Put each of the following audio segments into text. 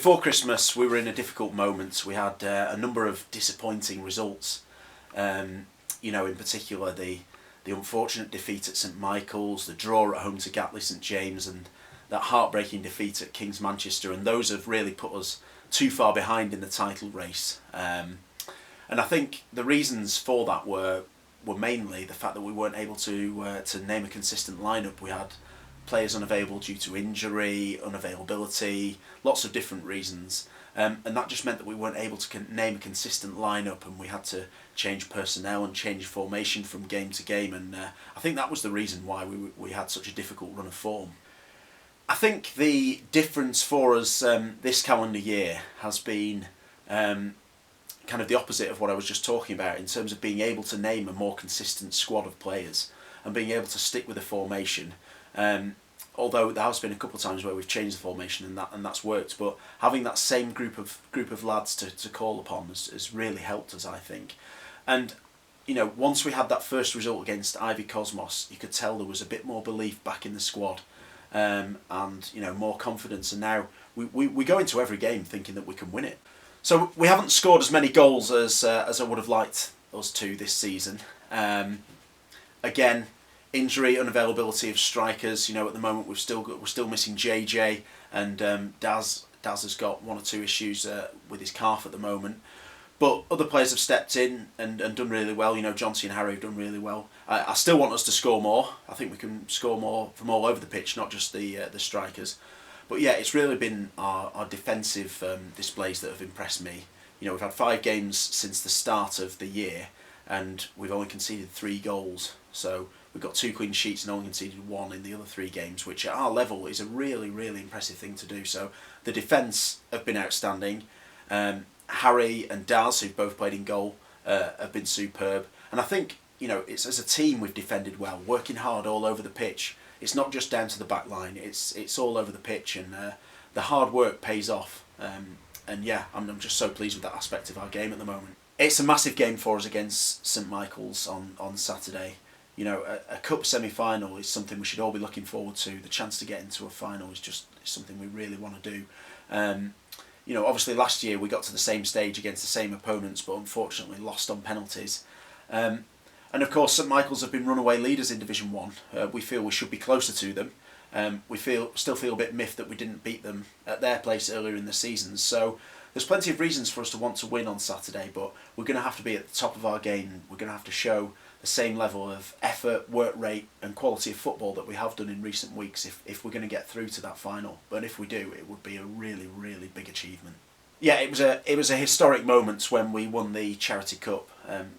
Before Christmas, we were in a difficult moment. We had a number of disappointing results. In particular, the unfortunate defeat at St Michael's, the draw at home to Gatley St James, and that heartbreaking defeat at Kings Manchester. And those have really put us too far behind in the title race. And I think the reasons for that were mainly the fact that we weren't able to name a consistent lineup. We had players unavailable due to injury, unavailability, lots of different reasons, and that just meant that we weren't able to name a consistent lineup, and we had to change personnel and change formation from game to game, and I think that was the reason why we had such a difficult run of form. I think the difference for us this calendar year has been kind of the opposite of what I was just talking about, in terms of being able to name a more consistent squad of players and being able to stick with a formation. Although there has been a couple of times where we've changed the formation and that's worked, but having that same group of lads to call upon has really helped us, I think. And once we had that first result against Ivy Cosmos, you could tell there was a bit more belief back in the squad, and more confidence. And now we go into every game thinking that we can win it. So we haven't scored as many goals as I would have liked us to this season. Again, injury, unavailability of strikers. At the moment we're still missing JJ, and Daz has got one or two issues with his calf at the moment. But other players have stepped in and done really well. Johnsy and Harry have done really well. I still want us to score more. I think we can score more from all over the pitch, not just the strikers. But yeah, it's really been our defensive displays that have impressed me. We've had 5 games since the start of the year, and we've only conceded 3 goals. So we've got 2 clean sheets and only conceded 1 in the other 3 games, which at our level is a really, really impressive thing to do. So the defence have been outstanding. Harry and Daz, who've both played in goal, have been superb. And I think, it's as a team we've defended well, working hard all over the pitch. It's not just down to the back line, it's all over the pitch, and the hard work pays off. And yeah, I'm just so pleased with that aspect of our game at the moment. It's a massive game for us against St Michael's on Saturday. A cup semi-final is something we should all be looking forward to. The chance to get into a final is just something we really want to do. Obviously last year we got to the same stage against the same opponents, but unfortunately lost on penalties. And of course St Michael's have been runaway leaders in Division 1. We feel we should be closer to them. We still feel a bit miffed that we didn't beat them at their place earlier in the season. So there's plenty of reasons for us to want to win on Saturday, but we're going to have to be at the top of our game. We're going to have to show the same level of effort, work rate and quality of football that we have done in recent weeks if we're going to get through to that final. But if we do, it would be a really, really big achievement. Yeah, it was a historic moment when we won the Charity Cup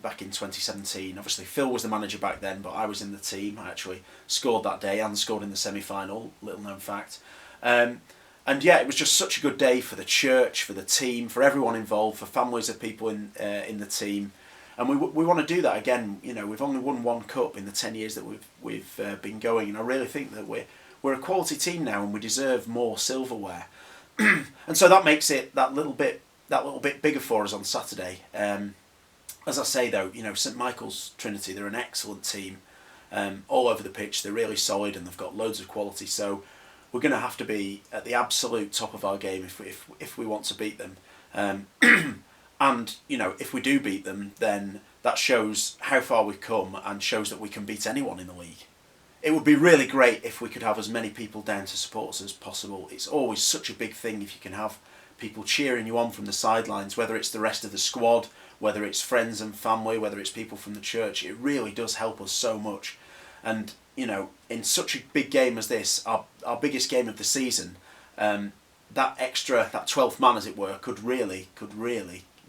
back in 2017. Obviously Phil was the manager back then, but I was in the team. I actually scored that day and scored in the semi-final, little known fact. And yeah, it was just such a good day for the church, for the team, for everyone involved, for families of people in the team. And we want to do that again. We've only won 1 cup in the 10 years that we've been going, and I really think that we're a quality team now, and we deserve more silverware. And so that makes it that little bit bigger for us on Saturday. As I say though, St Michael's Trinity, they're an excellent team, all over the pitch. They're really solid and they've got loads of quality. So we're going to have to be at the absolute top of our game if we want to beat them. And if we do beat them, then that shows how far we've come and shows that we can beat anyone in the league. It would be really great if we could have as many people down to support us as possible. It's always such a big thing if you can have people cheering you on from the sidelines, whether it's the rest of the squad, whether it's friends and family, whether it's people from the church. It really does help us so much. And, in such a big game as this, our biggest game of the season, that 12th man, as it were, could really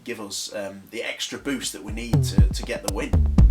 give us the extra boost that we need to get the win.